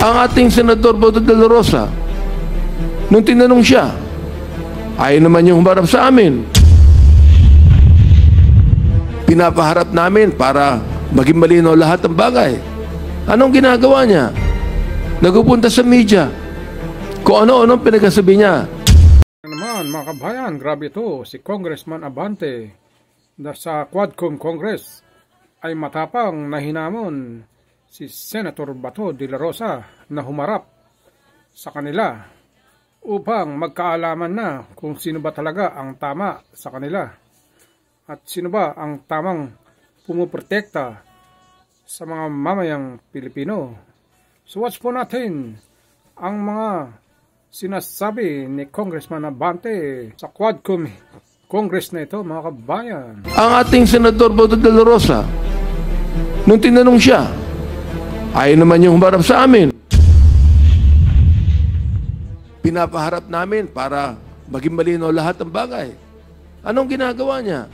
Ang ating Senador Bato de la Rosa, nung tinanong siya, ayaw naman yung humarap sa amin. Pinapaharap namin para maging malinaw lahat ng bagay. Anong ginagawa niya? Nagpupunta sa media. Kung ano-anong pinagsasabi niya. Naman mga kabayan, grabe ito si Congressman Abante na sa Quadcom Congress ay matapang na hinamon si Senator Bato de la Rosa na humarap sa kanila upang magkaalaman na kung sino ba talaga ang tama sa kanila at sino ba ang tamang pumuprotekta sa mga mamayang Pilipino. So watch po natin ang mga sinasabi ni Congressman Abante sa Quadcom Congress na ito, mga kabayan. Ang ating Senador Bato de la Rosa, nung tinanong siya, ayaw naman yung humarap sa amin. Pinapaharap namin para maging malinaw lahat ng bagay. Anong ginagawa niya?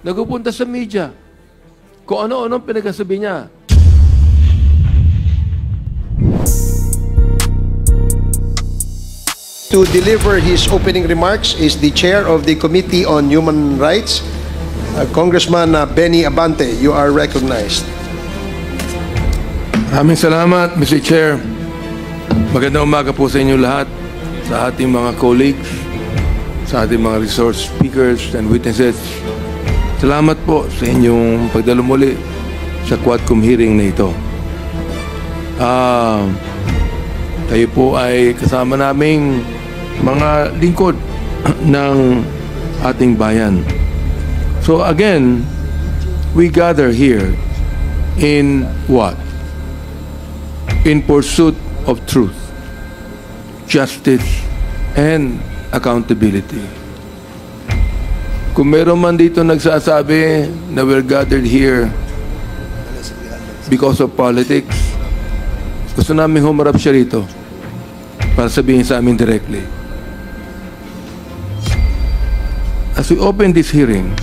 Nagpupunta sa media. Kung ano-anong pinagsasabi niya. To deliver his opening remarks is the Chair of the Committee on Human Rights, Congressman Benny Abante. You are recognized. Maraming salamat, Mr. Chair. Magandang umaga po sa inyo lahat, sa ating mga colleagues, sa ating mga resource speakers and witnesses. Salamat po sa inyong pagdalo muli sa Quadcom hearing na ito. Kayo po ay kasama naming mga lingkod ng ating bayan. So again, we gather here in what? In pursuit of truth, justice, and accountability. Kung meron man dito nagsasabi na we're gathered here because of politics, gusto namin humarap siya rito para sabihin sa amin directly. As we open this hearing,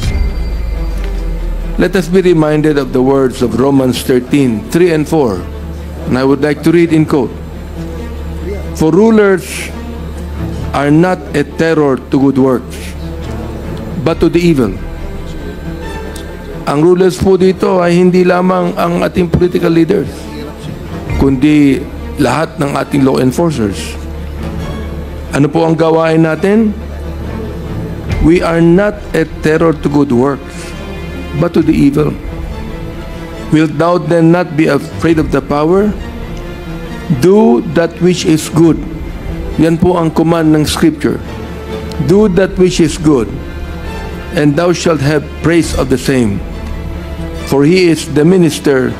let us be reminded of the words of Romans 13:3 and 4. And I would like to read in quote, "For rulers are not a terror to good works, but to the evil." Ang rulers po dito ay hindi lamang ang ating political leaders, kundi lahat ng ating law enforcers. Ano po ang gawain natin? We are not a terror to good works, but to the evil. Wilt thou then not be afraid of the power? Do that which is good. Yan po ang command ng Scripture. Do that which is good, and thou shalt have praise of the same. For he is the minister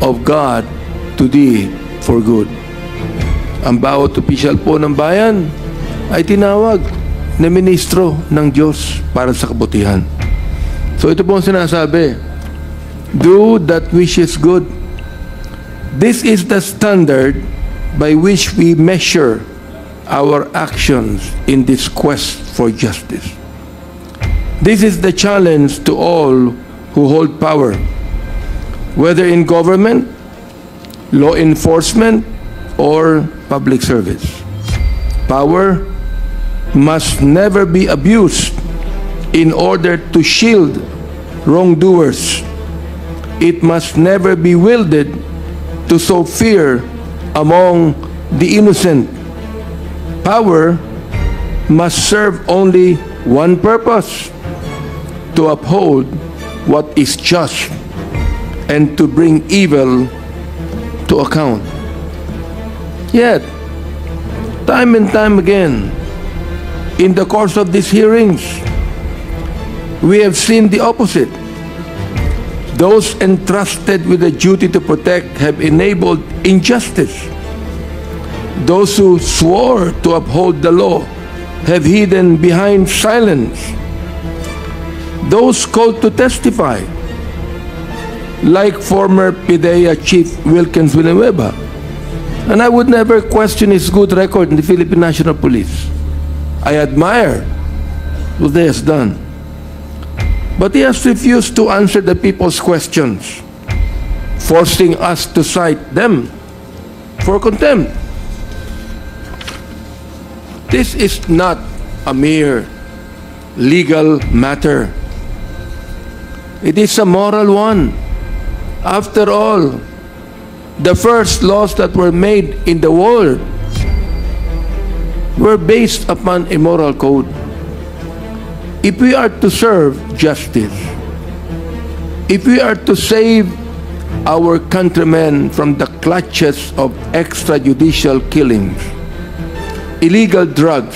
of God to thee for good. Ang bawat opisyal po ng bayan ay tinawag na ministro ng Diyos para sa kabutihan. So ito po ang sinasabi, do that which is good. This is the standard by which we measure our actions in this quest for justice. This is the challenge to all who hold power, whether in government, law enforcement, or public service. Power must never be abused in order to shield wrongdoers. It must never be wielded to sow fear among the innocent. Power must serve only one purpose: to uphold what is just and to bring evil to account. Yet, time and time again, in the course of these hearings, we have seen the opposite. Those entrusted with the duty to protect have enabled injustice. Those who swore to uphold the law have hidden behind silence. Those called to testify, like former PIDEA Chief Wilkins Villanueva, and I would never question his good record in the Philippine National Police. I admire what he has done. But he has refused to answer the people's questions, forcing us to cite them for contempt. This is not a mere legal matter. It is a moral one. After all, the first laws that were made in the world were based upon a moral code. If we are to serve justice, if we are to save our countrymen from the clutches of extrajudicial killings, illegal drugs,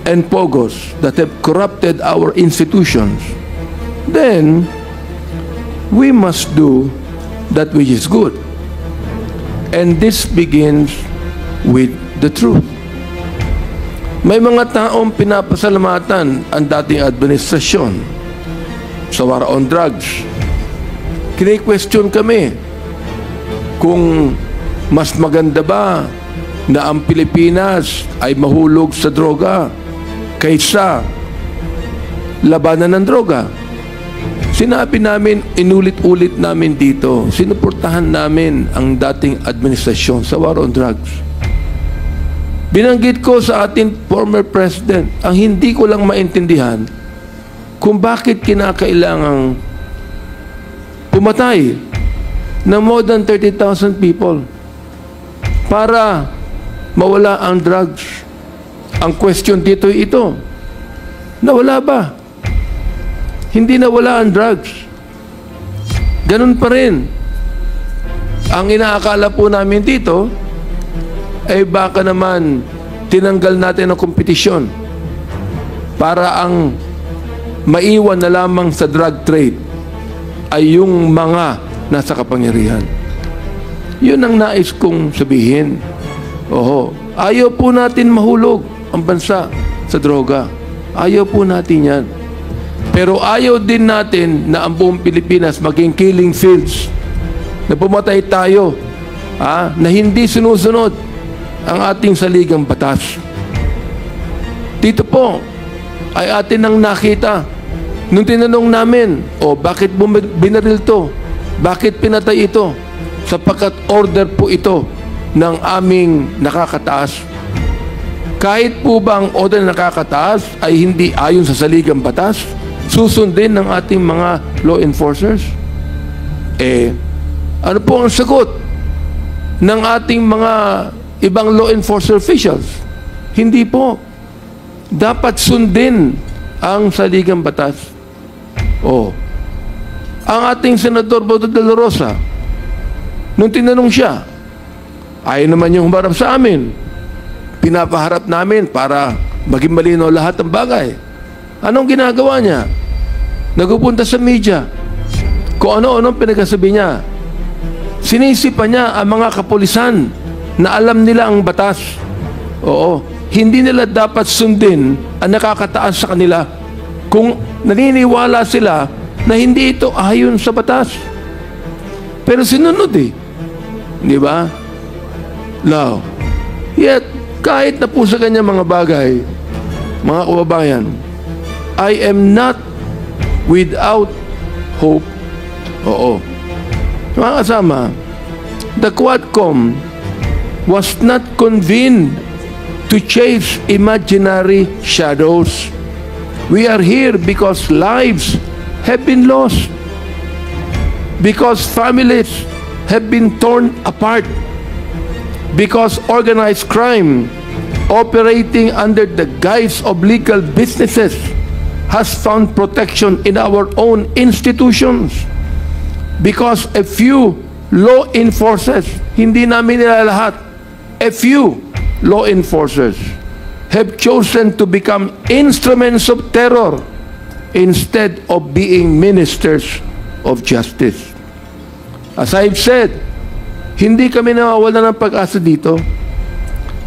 and pogos that have corrupted our institutions, then we must do that which is good. And this begins with the truth. May mga taong pinapasalamatan ang dating administrasyon sa war on drugs. Kine-question kami kung mas maganda ba na ang Pilipinas ay mahulog sa droga kaysa labanan ng droga. Sinabi namin, inulit-ulit namin dito, sinuportahan namin ang dating administrasyon sa war on drugs. Binanggit ko sa ating former president, ang hindi ko lang maintindihan kung bakit kinakailangang pumatay ng more than 30,000 people para mawala ang drugs. Ang question dito ito, nawala ba? Hindi nawala ang drugs. Ganun pa rin. Ang inaakala po namin dito, ay baka naman tinanggal natin ang kompetisyon para ang maiwan na lamang sa drug trade ay yung mga nasa kapangyarihan. Yun ang nais kong sabihin. Oho, ayaw po natin mahulog ang bansa sa droga. Ayaw po natin yan. Pero ayaw din natin na ang buong Pilipinas maging killing fields, na pumatay tayo, na hindi sinusunod ang ating saligang batas. Dito po ay atin nang nakita nung tinanong namin, bakit binaril to? Bakit pinatay ito? Sapagkat order po ito ng aming nakakataas. Kahit po ba ang order na nakakataas ay hindi ayon sa saligang batas, susundin ng ating mga law enforcers? Ano po ang sagot ng ating mga ibang law enforcement officials? Hindi po. Dapat sundin ang saligang batas. Ang ating Senador Bato de la Rosa, nung tinanong siya, ayaw naman yung humarap sa amin. Pinapaharap namin para maging malinaw lahat ng bagay. Anong ginagawa niya? Nagpupunta sa media. Kung ano-anong pinagsasabi niya. Sinisipa niya ang mga kapulisan na alam nila ang batas. Hindi nila dapat sundin ang nakakataas sa kanila kung naniniwala sila na hindi ito ayon sa batas. Pero sinunod Di ba? Now, yet, kahit na po sa kanya mga bagay, mga kababayan, I am not without hope. Mga kasama, the Quadcom was not convened to chase imaginary shadows. We are here because lives have been lost, because families have been torn apart, because organized crime operating under the guise of legal businesses has found protection in our own institutions, because a few law enforcers, hindi namin nila lahat, a few law enforcers have chosen to become instruments of terror instead of being ministers of justice. As I've said, hindi kami nawawala ng pag-asa dito.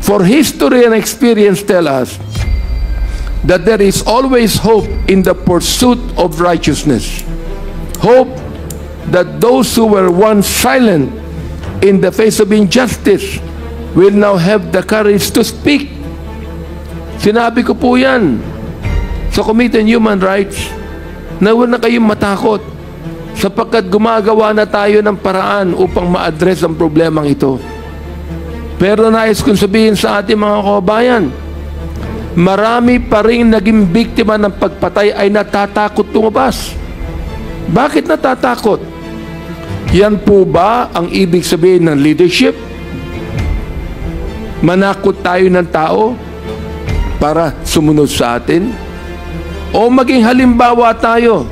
For history and experience tell us that there is always hope in the pursuit of righteousness. Hope that those who were once silent in the face of injustice will now have the courage to speak. Sinabi ko po yan sa Committee on Human Rights na huwag na kayong matakot sapagkat gumagawa na tayo ng paraan upang ma-address ang problemang ito. Pero nais kong sabihin sa ating mga kababayan, marami pa rin naging biktima ng pagpatay ay natatakot lumabas. Bakit natatakot? Yan po ba ang ibig sabihin ng leadership? Manakot tayo ng tao para sumunod sa atin? O maging halimbawa tayo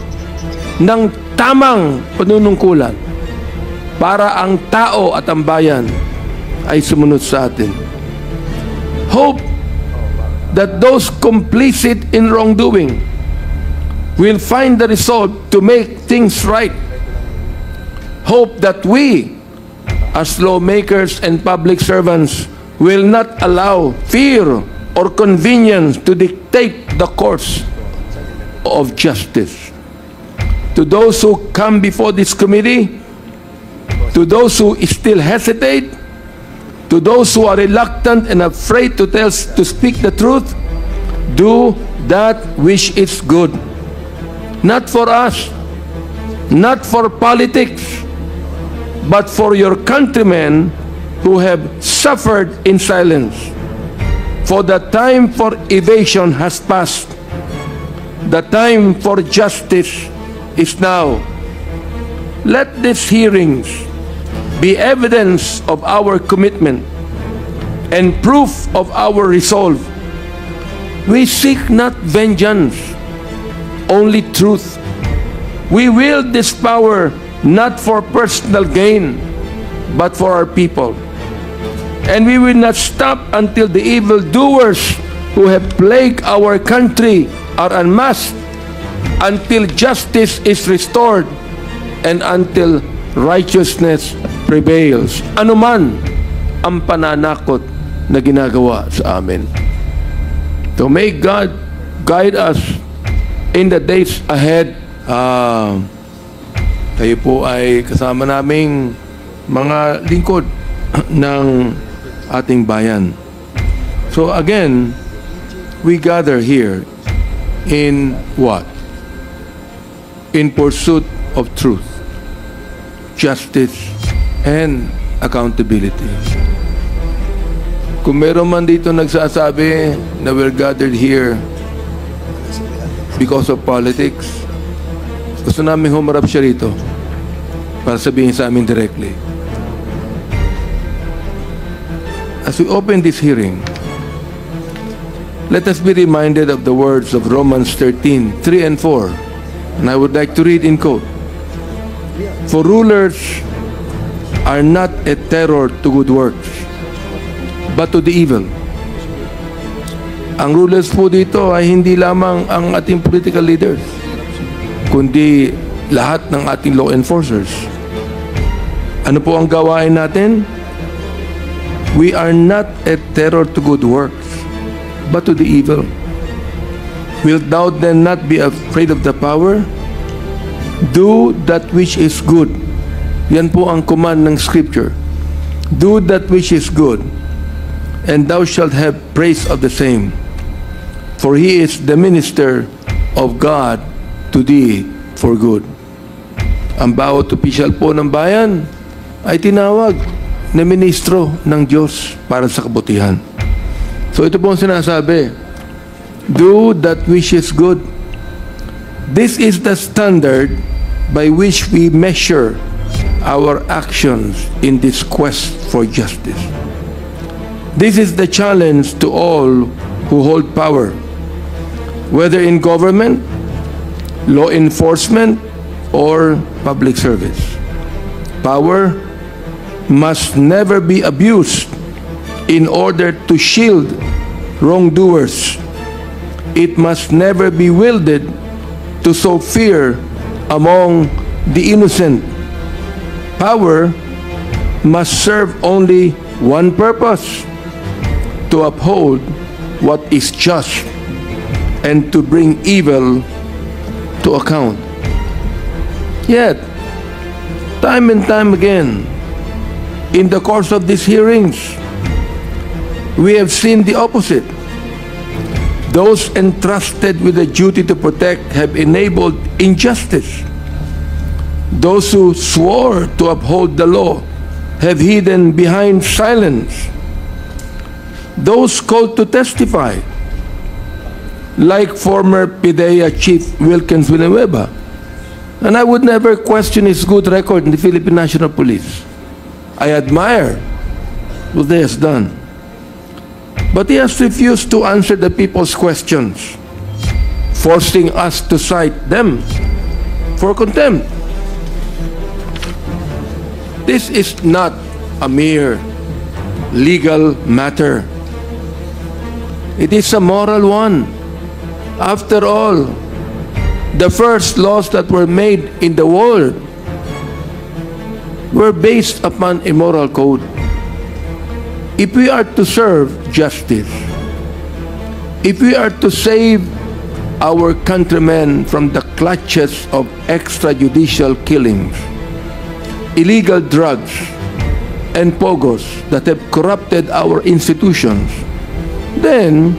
ng tamang panunungkulan para ang tao at ang bayan ay sumunod sa atin? Hope that those complicit in wrongdoing will find the resolve to make things right. Hope that we, as lawmakers and public servants, will not allow fear or convenience to dictate the course of justice. To those who come before this committee, to those who still hesitate, to those who are reluctant and afraid to speak the truth, do that which is good. Not for us, not for politics, but for your countrymen who have suffered in silence. For the time for evasion has passed. The time for justice is now. Let these hearings be evidence of our commitment and proof of our resolve. We seek not vengeance, only truth. We wield this power not for personal gain, but for our people. And we will not stop until the evildoers who have plagued our country are unmasked, until justice is restored, and until righteousness prevails. Ano man ang pananakot na ginagawa sa amin. So may God guide us in the days ahead. Kayo po ay kasama naming mga lingkod ng ating bayan. So again, we gather here in what? In pursuit of truth, justice, and accountability. Kung meron man dito nagsasabi na we're gathered here because of politics, gusto namin humarap siya rito para sabihin sa amin directly. As we open this hearing, let us be reminded of the words of Romans 13:3 and 4. And I would like to read in quote. For rulers are not a terror to good works, but to the evil. Ang rulers po dito ay hindi lamang ang ating political leaders, kundi lahat ng ating law enforcers. Ano po ang gawain natin? We are not a terror to good works, but to the evil. Wilt thou then not be afraid of the power? Do that which is good. Yan po ang command ng Scripture. Do that which is good, and thou shalt have praise of the same. For he is the minister of God to thee for good. Ang bawat opisyal po ng bayan ay tinawag na ministro ng Diyos para sa kabutihan. So ito po ang sinasabi. Do that which is good. This is the standard by which we measure our actions in this quest for justice. This is the challenge to all who hold power, whether in government, law enforcement, or public service. Power must never be abused in order to shield wrongdoers. It must never be wielded to sow fear among the innocent. Power must serve only one purpose: to uphold what is just and to bring evil to account. Yet, time and time again, in the course of these hearings, we have seen the opposite. Those entrusted with the duty to protect have enabled injustice. Those who swore to uphold the law have hidden behind silence those called to testify, like former PIDEA Chief Wilkins Villanueva. And I would never question his good record in the Philippine National Police. I admire what he has done. But he has refused to answer the people's questions, forcing us to cite them for contempt. This is not a mere legal matter. It is a moral one. After all, the first laws that were made in the world were based upon a moral code. If we are to serve justice, if we are to save our countrymen from the clutches of extrajudicial killings, illegal drugs, and pogos that have corrupted our institutions, then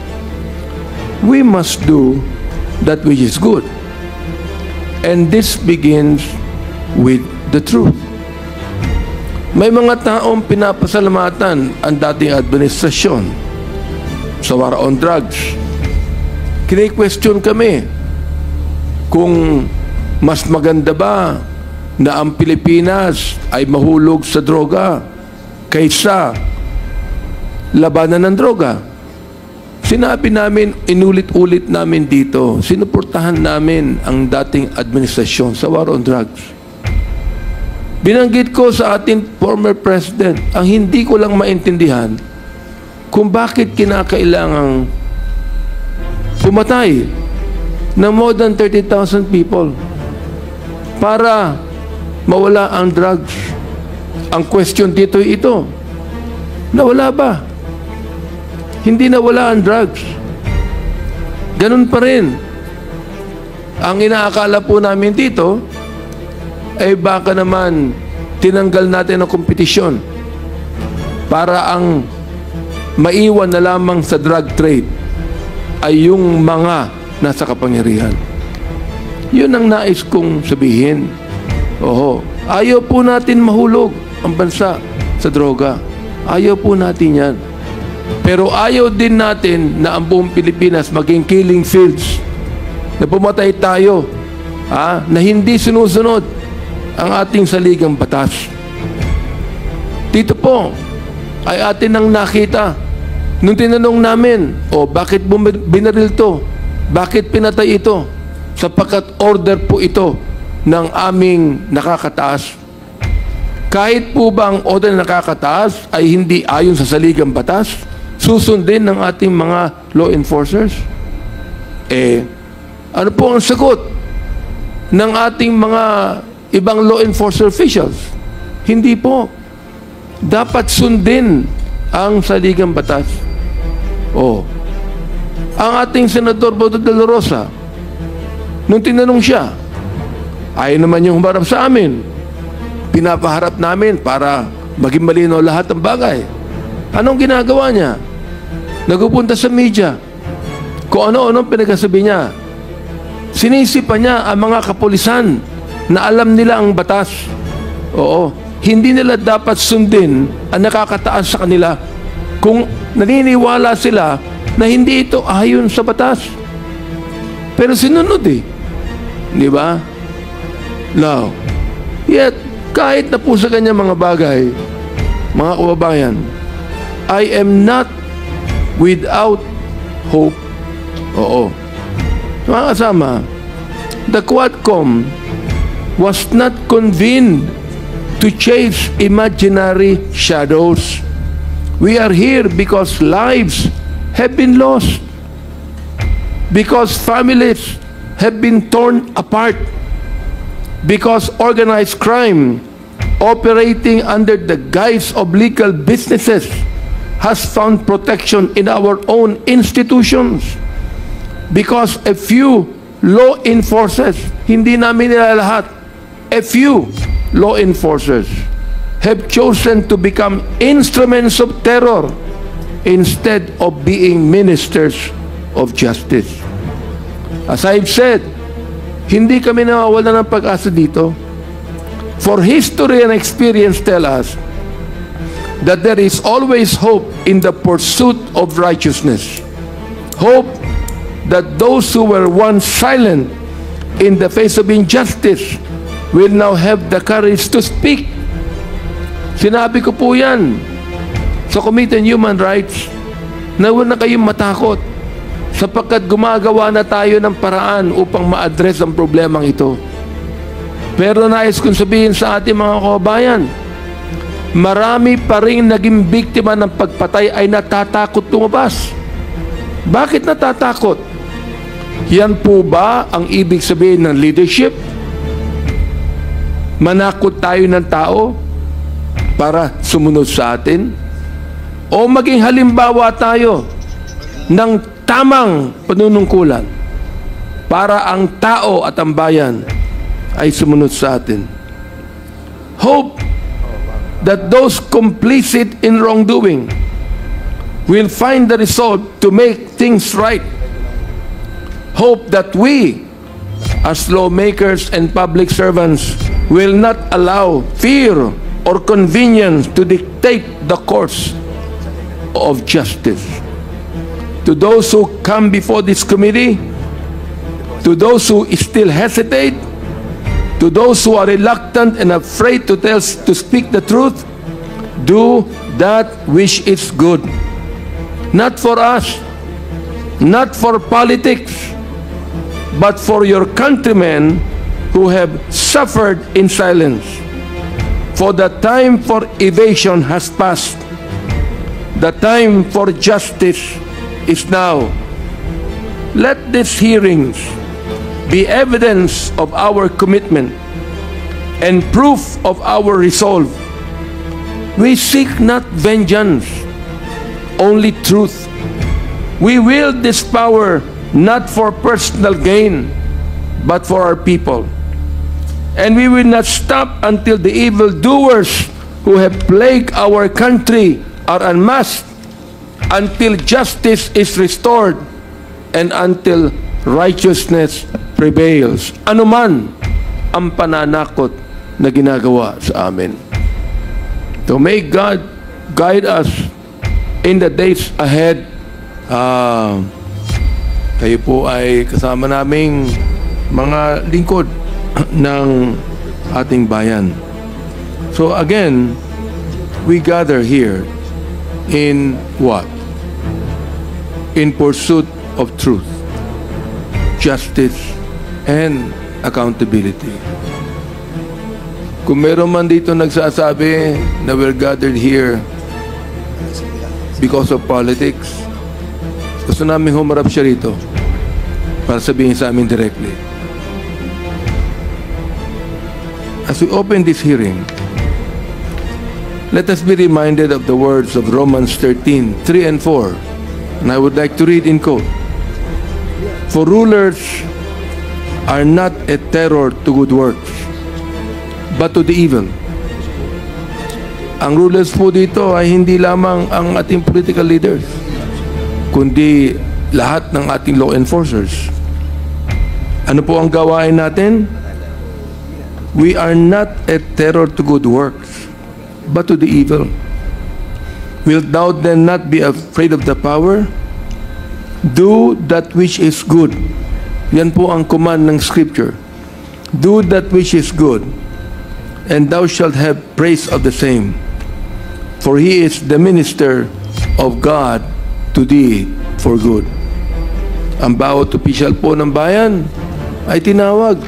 we must do that which is good. And this begins with the truth. May mga taong pinapasalamatan ang dating administrasyon sa war on drugs. Kine-question kami kung mas maganda ba na ang Pilipinas ay mahulog sa droga kaysa labanan ng droga. Sinabi namin, inulit-ulit namin dito, sinuportahan namin ang dating administrasyon sa war on drugs. Binanggit ko sa ating former president, ang hindi ko lang maintindihan kung bakit kinakailangang pumatay na more than 30,000 people para mawala ang drugs. Ang question dito ito, nawala ba? Hindi nawala ang drugs. Ganun pa rin. Ang inaakala po namin dito, ay baka naman tinanggal natin ang kompetisyon para ang maiwan na lamang sa drug trade ay yung mga nasa kapangyarihan. Yun ang nais kong sabihin. Oho, ayaw po natin mahulog ang bansa sa droga. Ayaw po natin yan. Pero ayaw din natin na ang buong Pilipinas maging killing fields, na pumatay tayo, na hindi sinusunod ang ating saligang batas. Dito po ay atin nang nakita nung tinanong namin, bakit binaril to? Bakit pinatay ito? Sapagkat order po ito ng aming nakakataas. Kahit po ba ang order na nakakataas ay hindi ayon sa saligang batas, susundin ng ating mga law enforcers? Ano po ang sagot ng ating mga ibang law enforcement officials? Hindi po. Dapat sundin ang saligang batas. Ang ating Senador Boto de la Rosa, nung tinanong siya, ayaw naman yung humarap sa amin. Pinapaharap namin para maging malinaw lahat ng bagay. Anong ginagawa niya? Nagpupunta sa media. Kung ano-anong pinagsasabi niya. Sinisipa niya ang mga kapulisan na alam nila ang batas. Hindi nila dapat sundin ang nakakataas sa kanila kung naniniwala sila na hindi ito ayon sa batas. Pero sinunod di ba? Now, yet, kahit na po sa kanya mga bagay, mga kababayan, I am not without hope. Mga kasama, the Quadcom was not convened to chase imaginary shadows. We are here because lives have been lost, because families have been torn apart, because organized crime operating under the guise of legal businesses has found protection in our own institutions, because a few law enforcers, hindi namin nila lahat, a few law enforcers have chosen to become instruments of terror instead of being ministers of justice. As I've said, hindi kami nawawala ng pag-asa dito. For history and experience tell us that there is always hope in the pursuit of righteousness. Hope that those who were once silent in the face of injustice will now have the courage to speak. Sinabi ko po yan sa Committee on Human Rights na huwag na kayong matakot sapagkat gumagawa na tayo ng paraan upang ma-address ang problemang ito. Pero nais kong sabihin sa ating mga kababayan, marami pa rin naging biktima ng pagpatay ay natatakot lumabas. Bakit natatakot? Yan po ba ang ibig sabihin ng leadership? Manakot tayo ng tao para sumunod sa atin? O maging halimbawa tayo ng tamang panunungkulan para ang tao at ang bayan ay sumunod sa atin? Hope that those complicit in wrongdoing will find the resolve to make things right. Hope that we, as lawmakers and public servants, will not allow fear or convenience to dictate the course of justice. To those who come before this committee, to those who still hesitate, to those who are reluctant and afraid to speak the truth, do that which is good. Not for us, not for politics, but for your countrymen who have suffered in silence. For the time for evasion has passed. The time for justice is now. Let these hearings be evidence of our commitment and proof of our resolve. We seek not vengeance, only truth. We wield this power not for personal gain, but for our people. And we will not stop until the evildoers who have plagued our country are unmasked, until justice is restored, and until righteousness prevails. Ano man ang pananakot na ginagawa sa amin. So may God guide us in the days ahead. Kayo po ay kasama naming mga lingkod ng ating bayan. So again, we gather here in what? In pursuit of truth, justice, and accountability. Kung meron man dito nagsasabi na we're gathered here because of politics, gusto namin humarap siya rito para sabihin sa amin directly. As we open this hearing, let us be reminded of the words of Romans 13:3 and 4. And I would like to read in quote. For rulers are not a terror to good works, but to the evil. Ang rulers po dito ay hindi lamang ang ating political leaders, kundi lahat ng ating law enforcers. Ano po ang gawain natin? We are not a terror to good works, but to the evil. Wilt thou then not be afraid of the power? Do that which is good. Yan po ang command ng Scripture. Do that which is good, and thou shalt have praise of the same. For he is the minister of God to thee for good. Ang bawat opisyal po ng bayan ay tinawag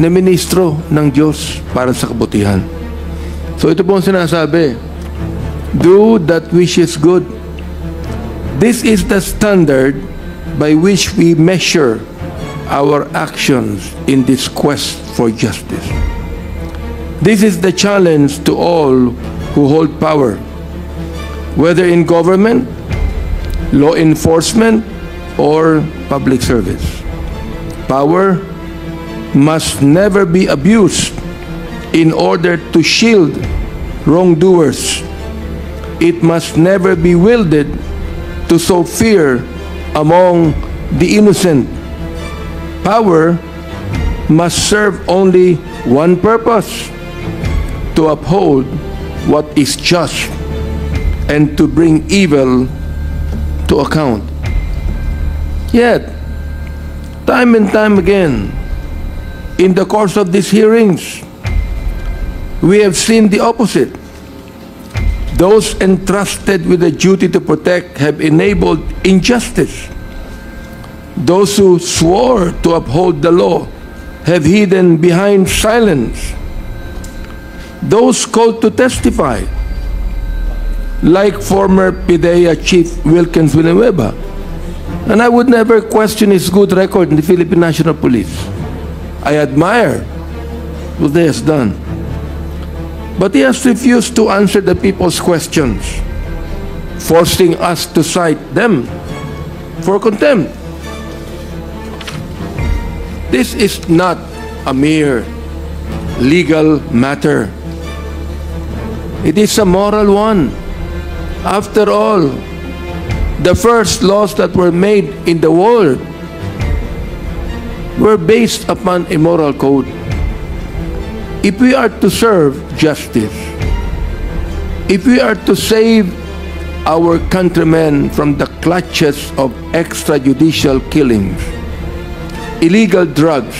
na ministro ng Diyos para sa kabutihan. So ito po ang sinasabi, do that which is good. This is the standard by which we measure our actions in this quest for justice. This is the challenge to all who hold power, whether in government, law enforcement, or public service. Power must never be abused in order to shield wrongdoers. It must never be wielded to sow fear among the innocent. Power must serve only one purpose: to uphold what is just and to bring evil to account. Yet, time and time again, in the course of these hearings, we have seen the opposite. Those entrusted with the duty to protect have enabled injustice. Those who swore to uphold the law have hidden behind silence. Those called to testify, like former PIDEA Chief Wilkins Villanueva, and I would never question his good record in the Philippine National Police. I admire what he has done. But he has refused to answer the people's questions, forcing us to cite them for contempt. This is not a mere legal matter. It is a moral one. After all, the first laws that were made in the world were based upon a moral code. If we are to serve justice, if we are to save our countrymen from the clutches of extrajudicial killings, illegal drugs,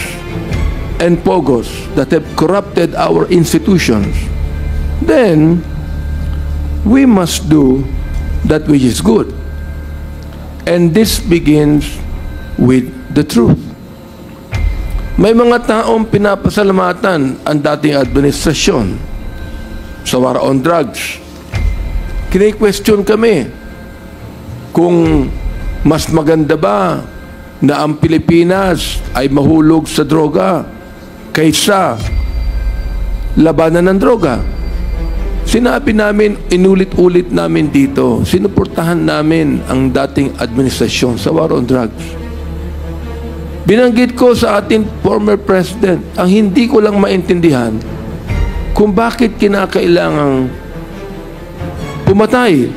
and pogos that have corrupted our institutions, then we must do that which is good. And this begins with the truth. May mga taong pinapasalamatan ang dating administrasyon sa war on drugs. Kine-question kami kung mas maganda ba na ang Pilipinas ay mahulog sa droga kaysa labanan ng droga. Sinabi namin, inulit-ulit namin dito, sinuportahan namin ang dating administrasyon sa war on drugs. Binanggit ko sa ating former president, ang hindi ko lang maintindihan kung bakit kinakailangang pumatay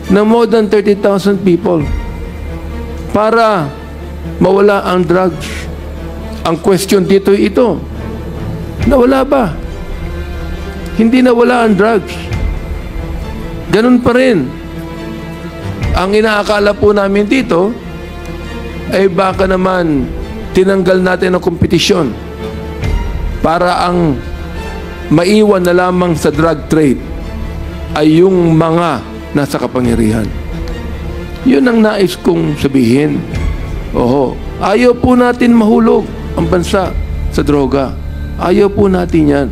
na more than 30,000 people para mawala ang drugs. Ang question dito ito, nawala ba? Hindi nawala ang drugs. Ganun pa rin. Ang inaakala po namin dito, ay baka naman tinanggal natin ang kompetisyon para ang maiwan na lamang sa drug trade ay yung mga nasa kapangyarihan. Yun ang nais kong sabihin. Oho, ayaw po natin mahulog ang bansa sa droga. Ayaw po natin yan.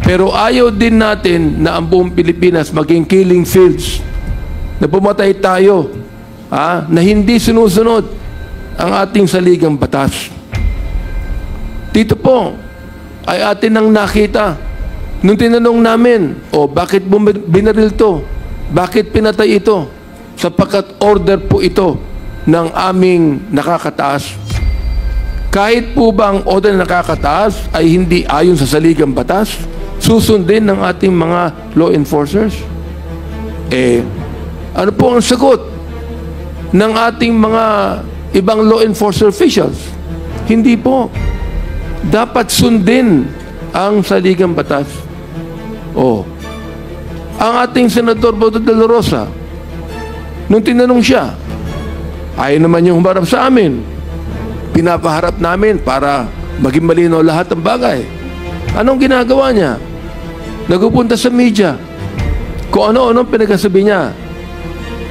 Pero ayaw din natin na ang buong Pilipinas maging killing fields, na pumatay tayo, na hindi sinusunod ang ating saligang batas. Dito po ay atin ang nakita nung tinanong namin, bakit binaril to? Bakit pinatay ito? Sapagkat order po ito ng aming nakakataas. Kahit po ba ang order na nakakataas ay hindi ayon sa saligang batas, susundin ng ating mga law enforcers? Ano po ang sagot ng ating mga ibang law enforcement officials? Hindi po. Dapat sundin ang saligang batas. Ang ating Senador Bato de la Rosa, nung tinanong siya, ayaw naman yung humarap sa amin. Pinapaharap namin para maging malinaw lahat ng bagay. Anong ginagawa niya? Nagpupunta sa media. Kung ano-anong pinagsasabi niya.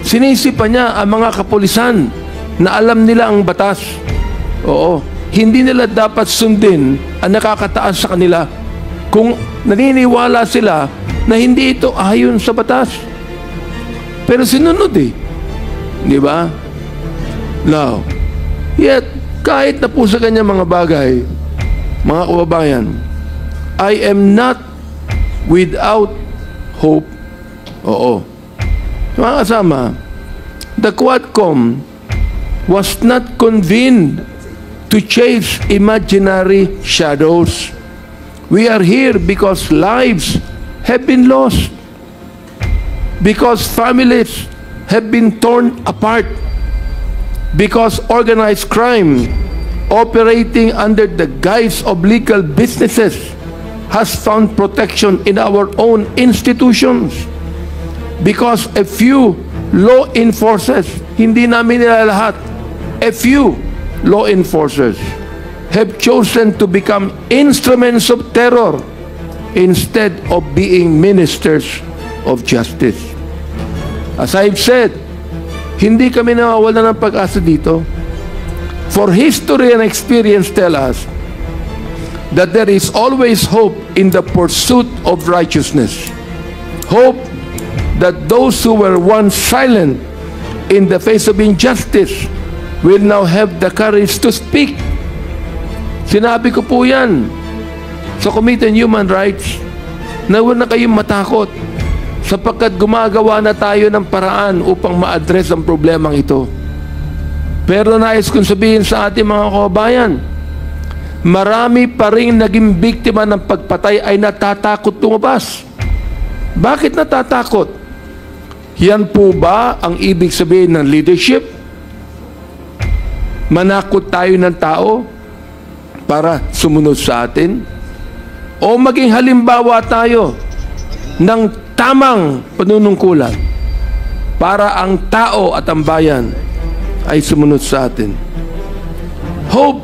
Sinisipa niya ang mga kapulisan na alam nila ang batas. Hindi nila dapat sundin ang nakakataas sa kanila kung naniniwala sila na hindi ito ayon sa batas. Pero sinunod di ba? Now, yet, kahit na po sa kanya mga bagay, mga kababayan, I am not without hope. Mga kasama, the Quadcom was not convened to chase imaginary shadows. We are here because lives have been lost, because families have been torn apart, because organized crime operating under the guise of legal businesses has found protection in our own institutions, because a few law enforcers, hindi namin nila lahat, a few law enforcers have chosen to become instruments of terror instead of being ministers of justice. As I've said, hindi kami nawawala ng pag-asa dito. For history and experience tell us that there is always hope in the pursuit of righteousness. Hope that those who were once silent in the face of injustice will now have the courage to speak. Sinabi ko po yan sa Committee on Human Rights na huwag na kayong matakot sapagkat gumagawa na tayo ng paraan upang ma-address ang problemang ito. Pero nais kong sabihin sa ating mga kababayan, marami pa rin naging biktima ng pagpatay ay natatakot lumabas. Bakit natatakot? Yan po ba ang ibig sabihin ng leadership? Manakot tayo ng tao para sumunod sa atin? O maging halimbawa tayo ng tamang panunungkulan para ang tao at ang bayan ay sumunod sa atin? Hope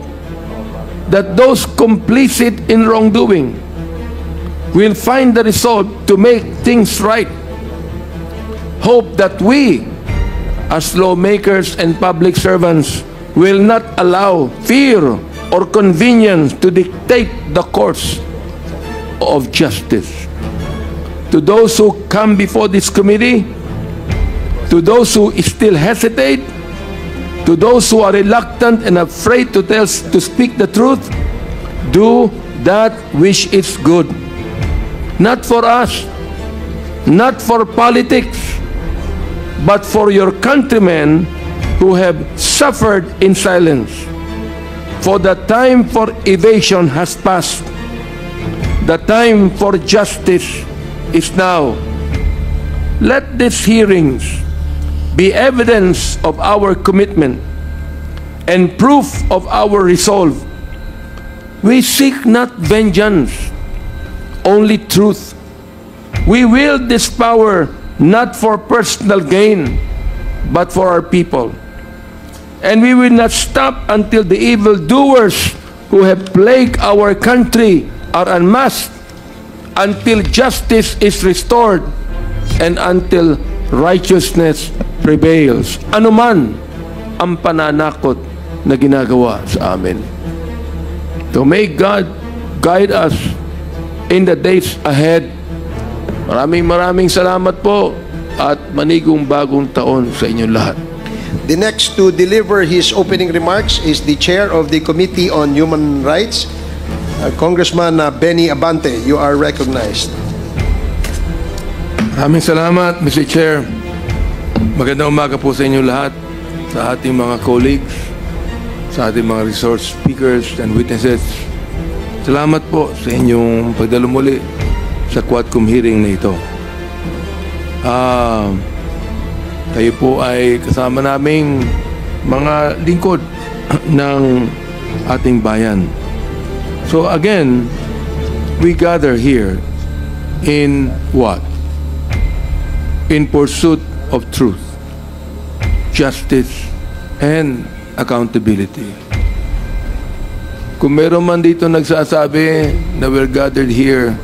that those complicit in wrongdoing will find the resolve to make things right. Hope that we, as lawmakers and public servants, will not allow fear or convenience to dictate the course of justice. To those who come before this committee, to those who still hesitate, to those who are reluctant and afraid to speak the truth, do that which is good. Not for us, not for politics, but for your countrymen who have suffered in silence. For the time for evasion has passed. The time for justice is now. Let these hearings be evidence of our commitment and proof of our resolve. We seek not vengeance, only truth. We wield this power not for personal gain, but for our people. And we will not stop until the evildoers who have plagued our country are unmasked, until justice is restored, and until righteousness prevails. Ano man ang pananakot na ginagawa sa amin. So may God guide us in the days ahead. Maraming salamat po at manigong bagong taon sa inyong lahat. The next to deliver his opening remarks is the Chair of the Committee on Human Rights, Congressman Benny Abante. You are recognized. Maraming salamat, Mr. Chair. Magandang umaga po sa inyo lahat, sa ating mga colleagues, sa ating mga resource speakers and witnesses. Salamat po sa inyong pagdalo muli sa Quadcom hearing na ito. Kayo po ay kasama naming mga lingkod ng ating bayan. So again, we gather here in what? In pursuit of truth, justice, and accountability. Kung meron man dito nagsasabi na we're gathered here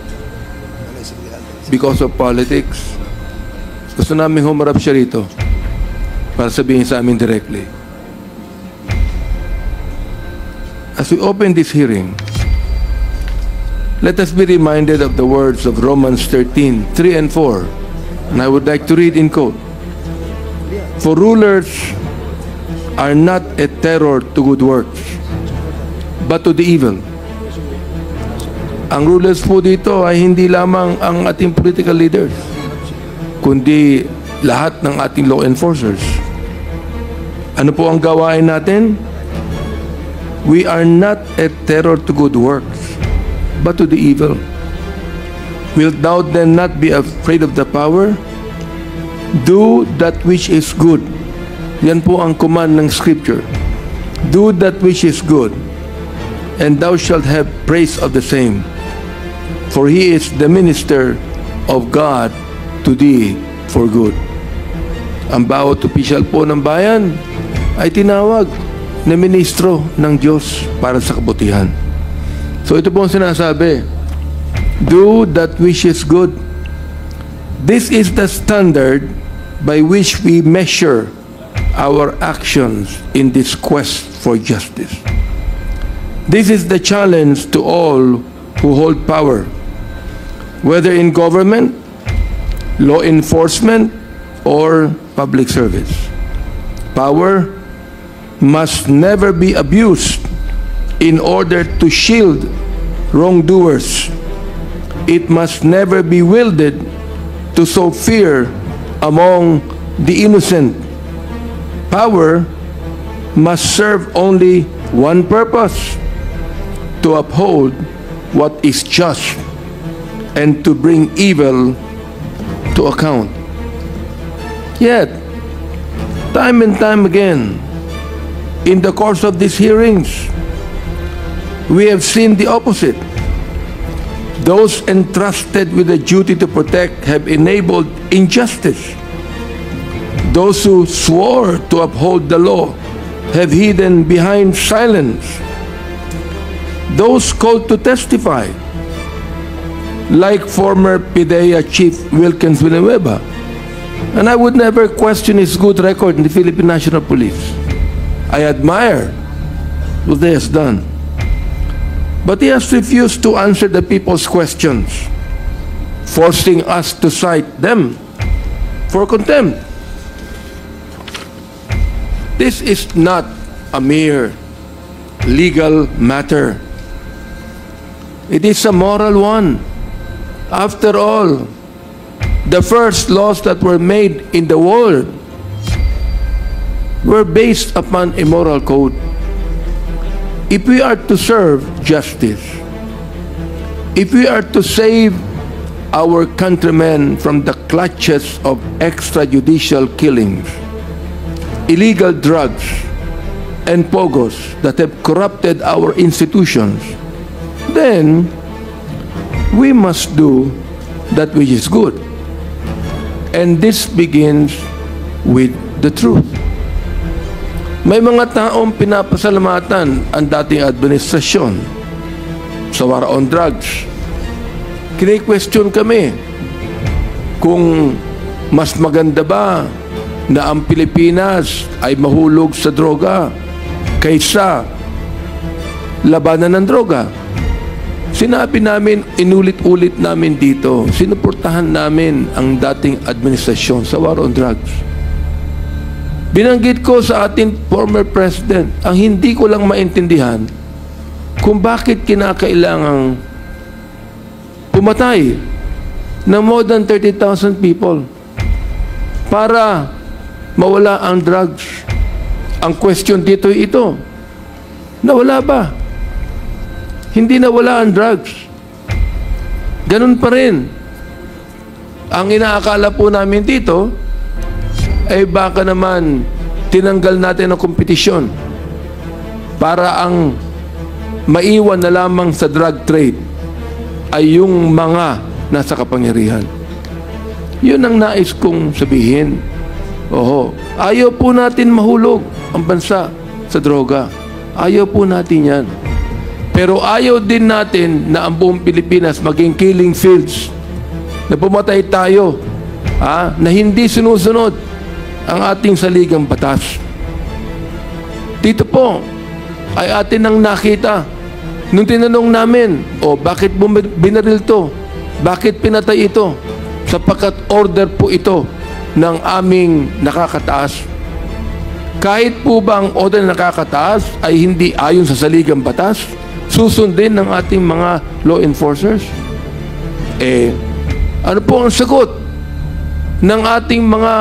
because of politics, gusto namin humarap siya rito para sabihin sa amin directly. As we open this hearing, let us be reminded of the words of Romans 13:3 and 4. And I would like to read in quote. For rulers are not a terror to good works, but to the evil. Ang rulers po dito ay hindi lamang ang ating political leaders, kundi lahat ng ating law enforcers. Ano po ang gawain natin? We are not a terror to good works, but to the evil. Wilt thou then not be afraid of the power? Do that which is good. Yan po ang command ng Scripture. Do that which is good, and thou shalt have praise of the same. For he is the minister of God to thee for good. Ang bawat opisyal po ng bayan ay tinawag na ministro ng Diyos para sa kabutihan. So ito po ang sinasabi, do that which is good. This is the standard by which we measure our actions in this quest for justice. This is the challenge to all who hold power, whether in government, law enforcement, or public service. Power must never be abused in order to shield wrongdoers. It must never be wielded to sow fear among the innocent. Power must serve only one purpose: to uphold what is just and to bring evil to account. Yet, time and time again, in the course of these hearings, we have seen the opposite. Those entrusted with the duty to protect have enabled injustice. Those who swore to uphold the law have hidden behind silence. Those called to testify, like former PIDEA Chief Wilkins Villanueva, and I would never question his good record in the Philippine National Police. I admire what he has done. But he has refused to answer the people's questions, forcing us to cite them for contempt. This is not a mere legal matter. It is a moral one. After all, the first laws that were made in the world were based upon a moral code. If we are to serve justice, if we are to save our countrymen from the clutches of extrajudicial killings, illegal drugs, and pogos that have corrupted our institutions, then we must do that which is good. And this begins with the truth. May mga taong pinapasalamatan ang dating administrasyon sa war on drugs. Kini-question kami kung mas maganda ba na ang Pilipinas ay mahulog sa droga kaysa labanan ng droga. Sinabi namin, inulit-ulit namin dito, sinuportahan namin ang dating administrasyon sa war on drugs. Binanggit ko sa ating former president, ang hindi ko lang maintindihan kung bakit kinakailangang pumatay ng more than 30,000 people para mawala ang drugs. Ang question dito ay ito, nawala ba? Hindi nawala ang drugs. Ganun pa rin. Ang inaakala po namin dito ay baka naman tinanggal natin ang kompetisyon para ang maiwan na lamang sa drug trade ay yung mga nasa kapangyarihan. Yun ang nais kong sabihin. Oho, ayaw po natin mahulog ang bansa sa droga. Ayaw po natin yan. Pero ayaw din natin na ang buong Pilipinas maging killing fields, na pumatay tayo, na hindi sinusunod ang ating saligang batas. Dito po ay atin ang nakita nung tinanong namin, bakit binaril to? Bakit pinatay ito? Sapagkat order po ito ng aming nakakataas. Kahit po ba ang order na nakakataas ay hindi ayon sa saligang batas, susundin ng ating mga law enforcers? Ano po ang sagot ng ating mga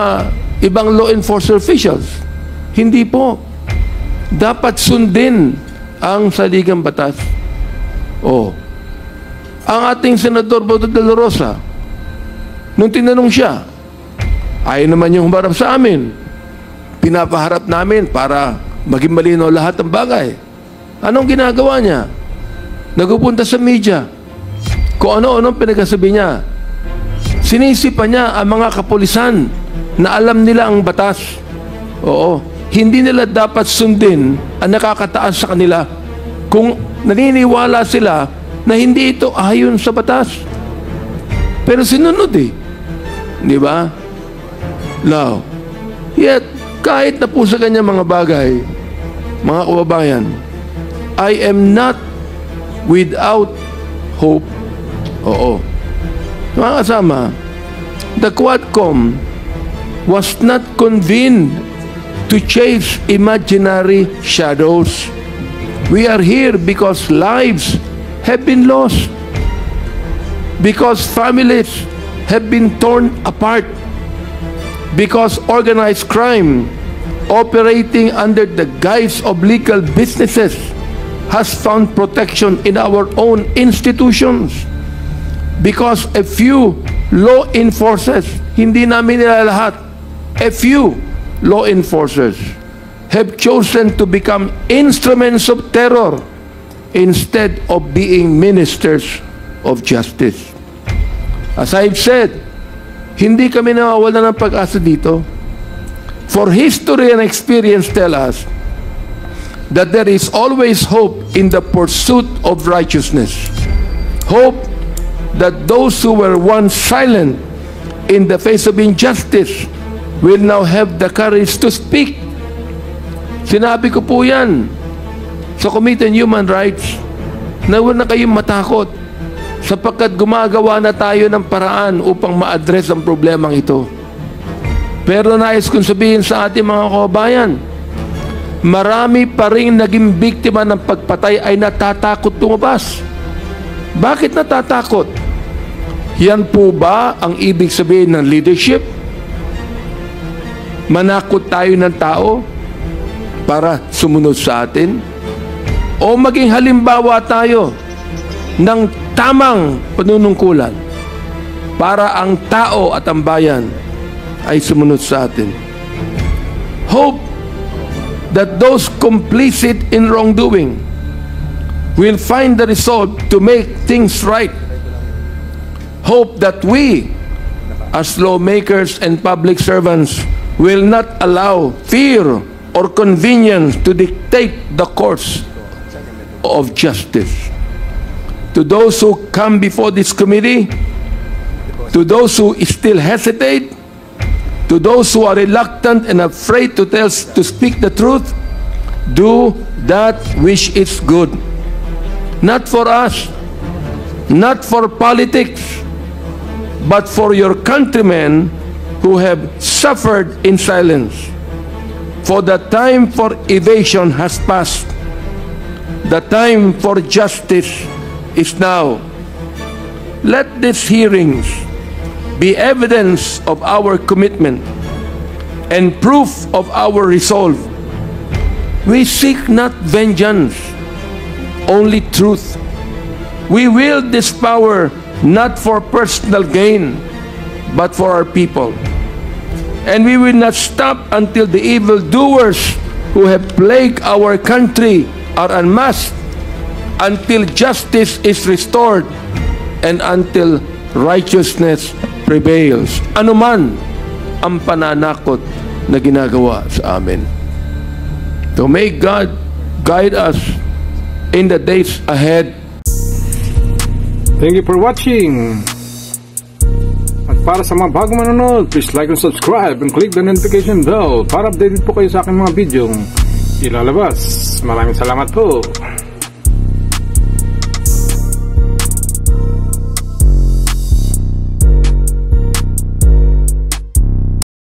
ibang law enforcer officials? Hindi po. Dapat sundin ang saligang batas. Ang ating Senador Bato de la Rosa, nung tinanong siya, ayaw naman yung humarap sa amin. Pinapaharap namin para maging malinaw lahat ng bagay. Anong ginagawa niya? Nagpupunta sa media. Kung ano-anong pinagsasabi niya. Sinisipa niya ang mga kapulisan na alam nila ang batas. Oo, hindi nila dapat sundin ang nakakataas sa kanila kung naniniwala sila na hindi ito ayon sa batas. Pero sinunod di ba? Now, yet, kahit na po sa kanya mga bagay, mga kababayan, I am not without hope. Oo. Mga kasama, the Quadcom was not convened to chase imaginary shadows. We are here because lives have been lost, because families have been torn apart, because organized crime operating under the guise of legal businesses has found protection in our own institutions, because a few law enforcers, hindi namin nila lahat, a few law enforcers have chosen to become instruments of terror instead of being ministers of justice. As I've said, hindi kami nawawala ng pag-asa dito. For history and experience tell us that there is always hope in the pursuit of righteousness. Hope that those who were once silent in the face of injustice will now have the courage to speak. Sinabi ko po yan sa Committee on Human Rights na huwag na kayong matakot sapagkat gumagawa na tayo ng paraan upang ma-address ang problemang ito. Pero nais kong sabihin sa ating mga kababayan, marami pa rin naging biktima ng pagpatay ay natatakot tumabas. Bakit natatakot? Yan po ba ang ibig sabihin ng leadership? Manakot tayo ng tao para sumunod sa atin? O maging halimbawa tayo ng tamang panunungkulan para ang tao at ang bayan ay sumunod sa atin? Hope that those complicit in wrongdoing will find the resolve to make things right. Hope that we, as lawmakers and public servants, will not allow fear or convenience to dictate the course of justice. To those who come before this committee, to those who still hesitate, to those who are reluctant and afraid to speak the truth, do that which is good. Not for us, not for politics, but for your countrymen who have suffered in silence. For the time for evasion has passed. The time for justice is now. Let these hearings be evidence of our commitment and proof of our resolve. We seek not vengeance, only truth. We wield this power not for personal gain, but for our people. And we will not stop until the evildoers who have plagued our country are unmasked, until justice is restored, and until righteousness prevails. Ano man ang pananakot na ginagawa sa amin. So may God guide us in the days ahead. Thank you for watching. At para sa mga bagong manonood, please like and subscribe and click the notification bell para updated po kayo sa aking mga video ilalabas. Maraming salamat po.